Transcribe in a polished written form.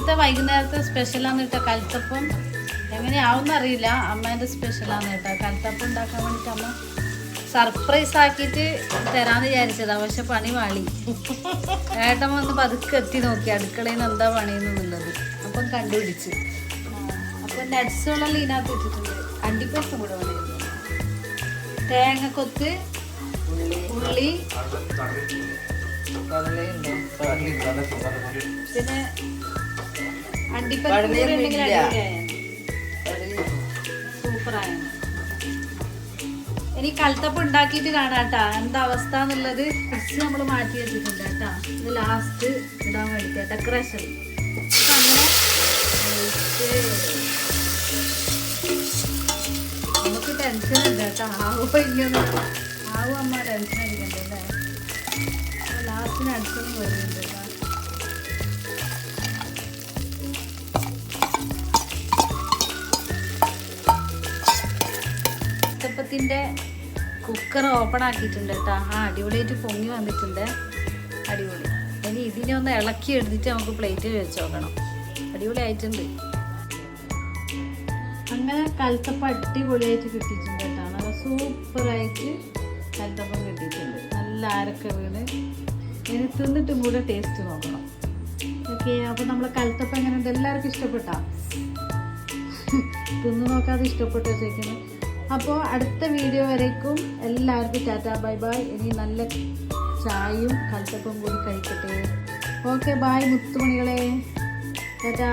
ഇന്നത്തെ വൈകുന്നേരത്തെ സ്പെഷ്യലാന്ന് കേട്ടോ കൽത്തപ്പം. എങ്ങനെയാവും അറിയില്ല, അമ്മേൻ്റെ സ്പെഷ്യലാന്ന് കേട്ടോ. കൽത്തപ്പം ഉണ്ടാക്കാൻ വേണ്ടിയിട്ട് അമ്മ സർപ്രൈസ് ആക്കിയിട്ട് തരാമെന്ന് വിചാരിച്ചതാ, പക്ഷെ പണി വാളി. ഏട്ടൻ വന്ന് പതുക്കെ എത്തി നോക്കി അടുക്കളയിൽ നിന്ന് എന്താ പണിയെന്നുള്ളത്. അപ്പം കണ്ടുപിടിച്ച്. അപ്പം നട്സുകളെല്ലാം ഇതിനകത്ത് ഇട്ടിട്ടുണ്ട്. അണ്ടിപ്പരിപ്പും കൂടെ വേണമായിരുന്നു. തേങ്ങക്കൊത്ത്, ഉള്ളി, പിന്നെ അണ്ടിപ്പരിപ്പ് സൂപ്പറായ. ഇനി കൽത്തപ്പം ഉണ്ടാക്കിയിട്ട് കാണാട്ടാ എന്താ അവസ്ഥ എന്നുള്ളത്. കുറച്ച് നമ്മൾ മാറ്റി വെച്ചിട്ടുണ്ട് കേട്ടാ. ഇത് ലാസ്റ്റ് ഇടാൻ വേണ്ടിയിട്ട് ഡെക്കറേഷൻ. അങ്ങനെ നമുക്ക് ടെൻഷൻ ഉണ്ട് കേട്ടോ. ആവും ഇങ്ങനെ ആവും അമ്മ ടെൻഷൻ അടിക്കണ്ടല്ലേ. ലാസ്റ്റിന് അടുത്തൊന്നും വരുന്നുണ്ട് കേട്ടോ. കൽത്തപ്പത്തിൻ്റെ കുക്കർ ഓപ്പൺ ആക്കിയിട്ടുണ്ട് കേട്ടോ. അടിപൊളിയായിട്ട് പൊങ്ങി വന്നിട്ടുണ്ട്. അടിപൊളി. ഇനി ഇതിനെ ഒന്ന് ഇളക്കി എടുത്തിട്ട് നമുക്ക് പ്ലേറ്റിൽ വെച്ച് നോക്കണം. അടിപൊളിയായിട്ടുണ്ട്. അങ്ങനെ കൽത്തപ്പം അടിപൊളിയായിട്ട് കിട്ടിയിട്ടുണ്ട് കേട്ടോ. നല്ല സൂപ്പറായിട്ട് കൽത്തപ്പം കിട്ടിയിട്ടുണ്ട്. നല്ല ആരൊക്കെ വീണ്. ഇനി തിന്നിട്ടും കൂടെ ടേസ്റ്റ് നോക്കണം. ഓക്കെ, അപ്പോൾ നമ്മൾ കൽത്തപ്പം എങ്ങനെയുണ്ട്? എല്ലാവർക്കും ഇഷ്ടപ്പെട്ടാ? തിന്ന് നോക്കാതെ ഇഷ്ടപ്പെട്ടോ ചോദിക്കുന്നത്. അപ്പോൾ അടുത്ത വീഡിയോ വരേക്കും എല്ലാവർക്കും ടാറ്റാ ബൈ ബൈ. ഇനി നല്ല ചായയും കൽത്തപ്പം കൂടി കഴിക്കട്ടെ. ഓക്കെ, ബൈ മുത്തുമണികളെ. ടാറ്റാ.